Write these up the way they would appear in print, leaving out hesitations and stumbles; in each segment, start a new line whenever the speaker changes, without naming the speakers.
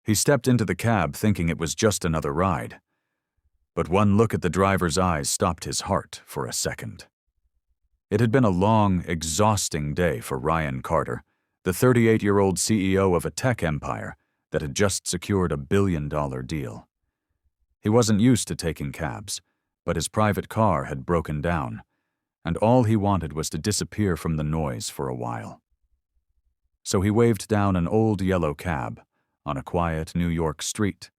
He stepped into the cab thinking it was just another ride. But one look at the driver's eyes stopped his heart for a second. It had been a long, exhausting day for Ryan Carter, the 38-year-old CEO of a tech empire that had just secured a billion-dollar deal. He wasn't used to taking cabs, but his private car had broken down, and all he wanted was to disappear from the noise for a while. So he waved down an old yellow cab on a quiet New York street,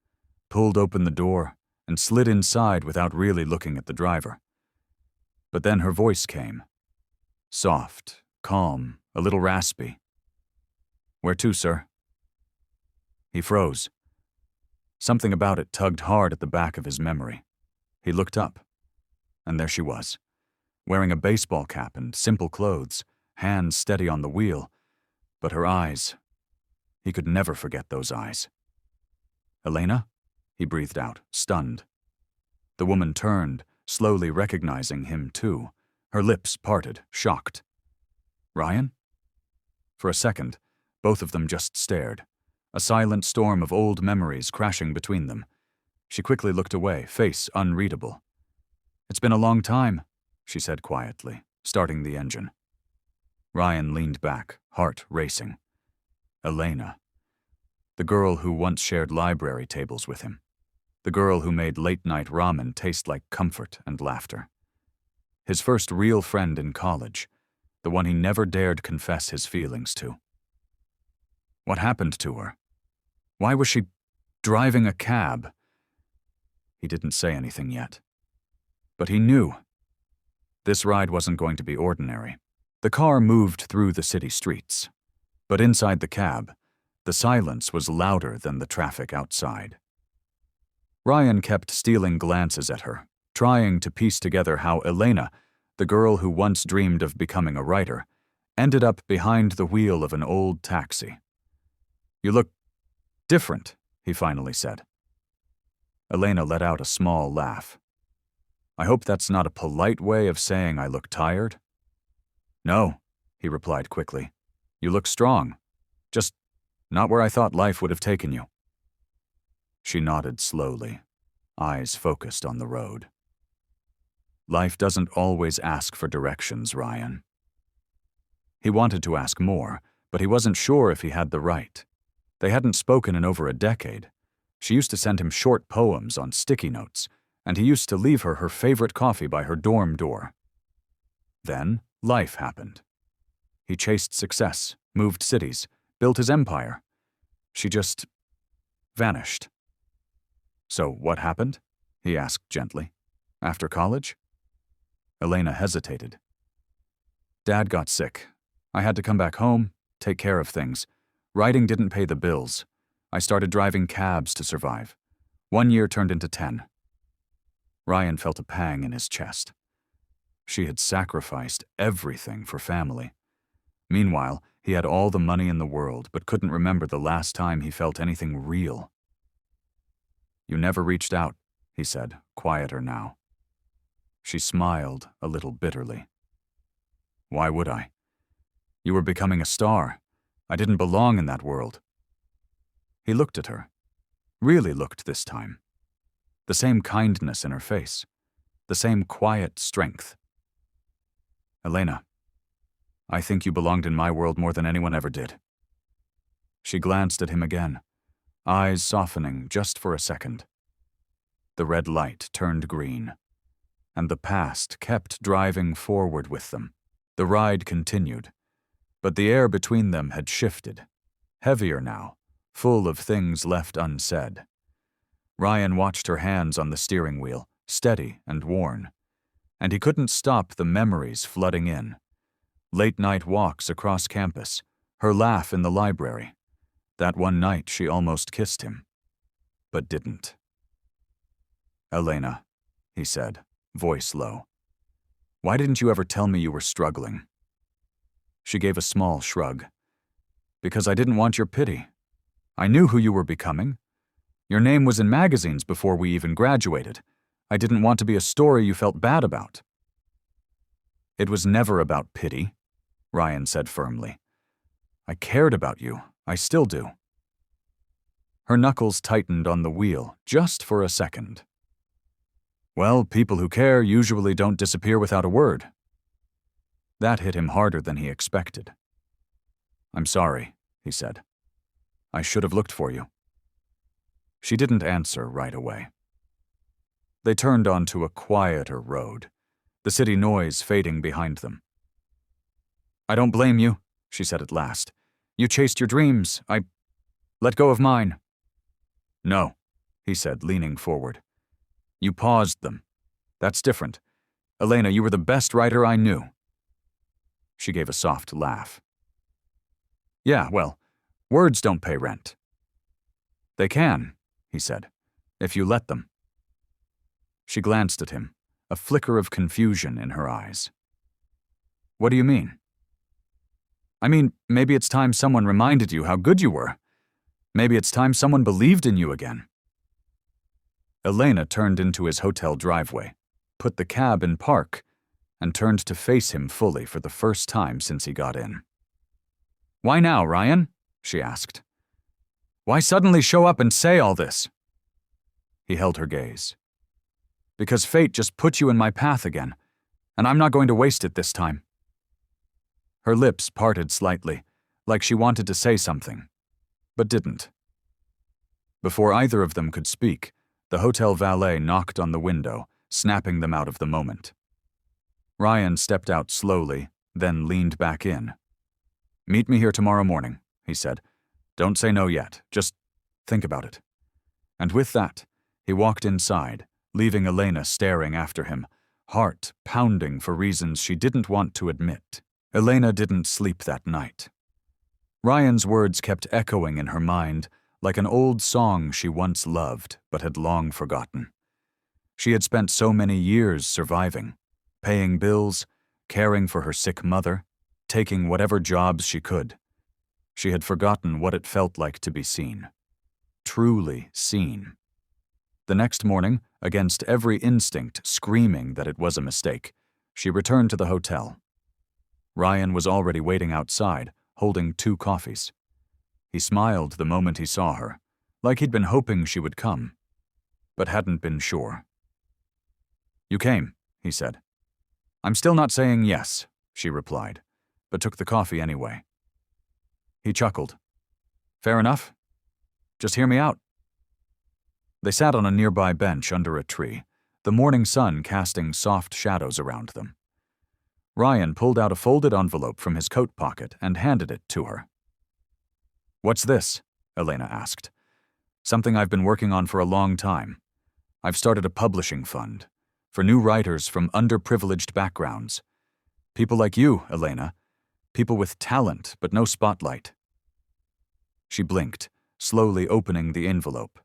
pulled open the door, and slid inside without really looking at the driver. But then her voice came. Soft, calm, a little raspy. "Where to, sir?" He froze. Something about it tugged hard at the back of his memory. He looked up, and there she was, wearing a baseball cap and simple clothes, hands steady on the wheel, but her eyes, he could never forget those eyes. "Elena?" he breathed out, stunned. The woman turned, slowly recognizing him too, her lips parted, shocked. "Ryan?" For a second, both of them just stared, a silent storm of old memories crashing between them. She quickly looked away, face unreadable. "It's been a long time," she said quietly, starting the engine. Ryan leaned back, heart racing. Elena. The girl who once shared library tables with him. The girl who made late-night ramen taste like comfort and laughter. His first real friend in college, the one he never dared confess his feelings to. What happened to her? Why was she driving a cab? He didn't say anything yet. But he knew. This ride wasn't going to be ordinary. The car moved through the city streets. But inside the cab, the silence was louder than the traffic outside. Ryan kept stealing glances at her, trying to piece together how Elena, the girl who once dreamed of becoming a writer, ended up behind the wheel of an old taxi. "You look different," he finally said. Elena let out a small laugh. "I hope that's not a polite way of saying I look tired." "No," he replied quickly. "You look strong. Just not where I thought life would have taken you." She nodded slowly, eyes focused on the road. Life doesn't always ask for directions, Ryan. He wanted to ask more, but he wasn't sure if he had the right. They hadn't spoken in over a decade. She used to send him short poems on sticky notes, and he used to leave her her favorite coffee by her dorm door. Then, life happened. He chased success, moved cities, built his empire. She just vanished. "So what happened?" he asked gently. "After college?" Elena hesitated. "Dad got sick. I had to come back home, take care of things. Writing didn't pay the bills. I started driving cabs to survive. 1 year turned into 10. Ryan felt a pang in his chest. She had sacrificed everything for family. Meanwhile, he had all the money in the world, but couldn't remember the last time he felt anything real. "You never reached out," he said, quieter now. She smiled a little bitterly. "Why would I? You were becoming a star. I didn't belong in that world." He looked at her. Really looked this time. The same kindness in her face. The same quiet strength. "Elena, I think you belonged in my world more than anyone ever did." She glanced at him again, eyes softening just for a second. The red light turned green, and the past kept driving forward with them. The ride continued, but the air between them had shifted, heavier now, full of things left unsaid. Ryan watched her hands on the steering wheel, steady and worn, and he couldn't stop the memories flooding in. Late-night walks across campus, her laugh in the library. That one night she almost kissed him, but didn't. "Elena," he said, voice low. "Why didn't you ever tell me you were struggling?" She gave a small shrug. "Because I didn't want your pity. I knew who you were becoming. Your name was in magazines before we even graduated. I didn't want to be a story you felt bad about." "It was never about pity," Ryan said firmly. "I cared about you. I still do." Her knuckles tightened on the wheel, just for a second. Well, people who care usually don't disappear without a word. That hit him harder than he expected. "I'm sorry," he said. "I should have looked for you." She didn't answer right away. They turned onto a quieter road, the city noise fading behind them. "I don't blame you," she said at last. "You chased your dreams. I let go of mine." "No," he said, leaning forward. "You paused them. That's different. Elena, you were the best writer I knew." She gave a soft laugh. "Yeah, well, words don't pay rent." "They can," he said, "if you let them." She glanced at him, a flicker of confusion in her eyes. "What do you mean?" "I mean, maybe it's time someone reminded you how good you were. Maybe it's time someone believed in you again." Elena turned into his hotel driveway, put the cab in park, and turned to face him fully for the first time since he got in. "Why now, Ryan?" she asked. "Why suddenly show up and say all this?" He held her gaze. "Because fate just put you in my path again, and I'm not going to waste it this time." Her lips parted slightly, like she wanted to say something, but didn't. Before either of them could speak, the hotel valet knocked on the window, snapping them out of the moment. Ryan stepped out slowly, then leaned back in. "Meet me here tomorrow morning," he said. "Don't say no yet, just think about it." And with that, he walked inside, leaving Elena staring after him, heart pounding for reasons she didn't want to admit. Elena didn't sleep that night. Ryan's words kept echoing in her mind like an old song she once loved but had long forgotten. She had spent so many years surviving, paying bills, caring for her sick mother, taking whatever jobs she could. She had forgotten what it felt like to be seen. Truly seen. The next morning, against every instinct screaming that it was a mistake, she returned to the hotel. Ryan was already waiting outside, holding 2 coffees. He smiled the moment he saw her, like he'd been hoping she would come, but hadn't been sure. "You came," he said. "I'm still not saying yes," she replied, but took the coffee anyway. He chuckled. "Fair enough. Just hear me out." They sat on a nearby bench under a tree, the morning sun casting soft shadows around them. Ryan pulled out a folded envelope from his coat pocket and handed it to her. "What's this?" Elena asked. "Something I've been working on for a long time. I've started a publishing fund for new writers from underprivileged backgrounds. People like you, Elena. People with talent but no spotlight." She blinked, slowly opening the envelope.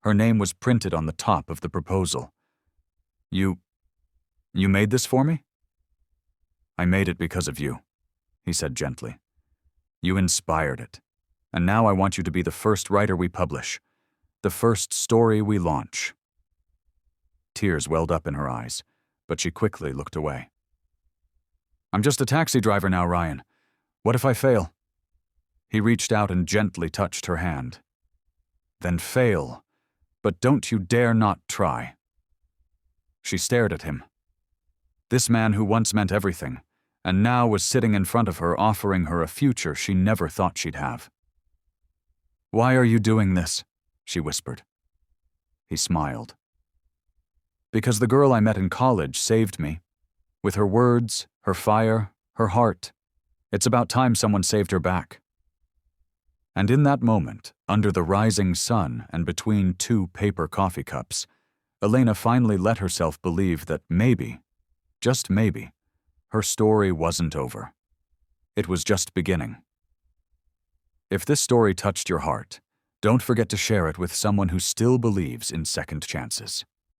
Her name was printed on the top of the proposal. You made this for me?" "I made it because of you," he said gently. "You inspired it. And now I want you to be the first writer we publish, the first story we launch." Tears welled up in her eyes, but she quickly looked away. "I'm just a taxi driver now, Ryan. What if I fail?" He reached out and gently touched her hand. "Then fail, but don't you dare not try." She stared at him. This man who once meant everything, and now was sitting in front of her offering her a future she never thought she'd have. "Why are you doing this?" she whispered. He smiled. "Because the girl I met in college saved me. With her words, her fire, her heart. It's about time someone saved her back." And in that moment, under the rising sun and between 2 paper coffee cups, Elena finally let herself believe that maybe, just maybe, her story wasn't over. It was just beginning. If this story touched your heart, don't forget to share it with someone who still believes in second chances.